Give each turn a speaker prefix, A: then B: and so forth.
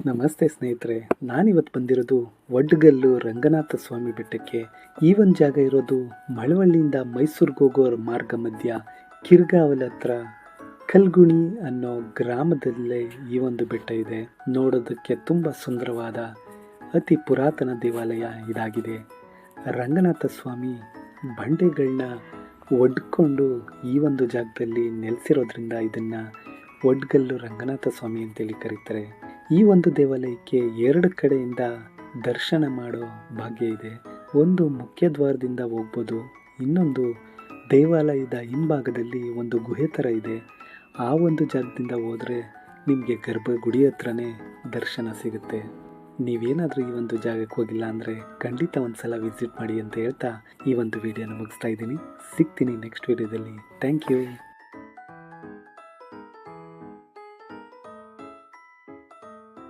A: ನಮಸ್ತೆ ಸ್ನೇಹಿತರೆ, ನಾನಿವತ್ತು ಬಂದಿರೋದು ವಡ್ಗಲ್ಲು ರಂಗನಾಥ ಸ್ವಾಮಿ ಬೆಟ್ಟಕ್ಕೆ. ಈ ಒಂದು ಜಾಗ ಇರೋದು ಮಳವಳ್ಳಿಯಿಂದ ಮೈಸೂರಿಗೆ ಹೋಗೋ ಮಾರ್ಗ ಮಧ್ಯ ಕಿರ್ಗಾವಲ ಹತ್ರ ಕಲ್ಗುಣಿ ಅನ್ನೋ ಗ್ರಾಮದಲ್ಲೇ ಈ ಒಂದು ಬೆಟ್ಟ ಇದೆ. ನೋಡೋದಕ್ಕೆ ತುಂಬ ಸುಂದರವಾದ ಅತಿ ಪುರಾತನ ದೇವಾಲಯ ಇದಾಗಿದೆ. ರಂಗನಾಥ ಸ್ವಾಮಿ ಬಂಡೆಗಳನ್ನ ಒಡ್ಕೊಂಡು ಈ ಒಂದು ಜಾಗದಲ್ಲಿ ನೆಲೆಸಿರೋದ್ರಿಂದ ಇದನ್ನು ವಡ್ಗಲ್ಲು ರಂಗನಾಥ ಸ್ವಾಮಿ ಅಂತೇಳಿ ಕರೀತಾರೆ. ಈ ಒಂದು ದೇವಾಲಯಕ್ಕೆ ಎರಡು ಕಡೆಯಿಂದ ದರ್ಶನ ಮಾಡೋ ಭಾಗ್ಯ ಇದೆ. ಒಂದು ಮುಖ್ಯ ದ್ವಾರದಿಂದ ಹೋಗ್ಬೋದು, ಇನ್ನೊಂದು ದೇವಾಲಯದ ಹಿಂಭಾಗದಲ್ಲಿ ಒಂದು ಗುಹೆ ಥರ ಇದೆ. ಆ ಒಂದು ಜಾಗದಿಂದ ಹೋದರೆ ನಿಮಗೆ ಗರ್ಭಗುಡಿ ಹತ್ರನೇ ದರ್ಶನ ಸಿಗುತ್ತೆ. ನೀವೇನಾದರೂ ಈ ಒಂದು ಜಾಗಕ್ಕೆ ಹೋಗಿಲ್ಲ ಅಂದರೆ ಖಂಡಿತ ಒಂದು ಸಲ ವಿಸಿಟ್ ಮಾಡಿ ಅಂತ ಹೇಳ್ತಾ ಈ ಒಂದು ವಿಡಿಯೋನ ಮುಗಿಸ್ತಾ ಇದ್ದೀನಿ. ಸಿಗ್ತೀನಿ ನೆಕ್ಸ್ಟ್ ವಿಡಿಯೋದಲ್ಲಿ. Thank you.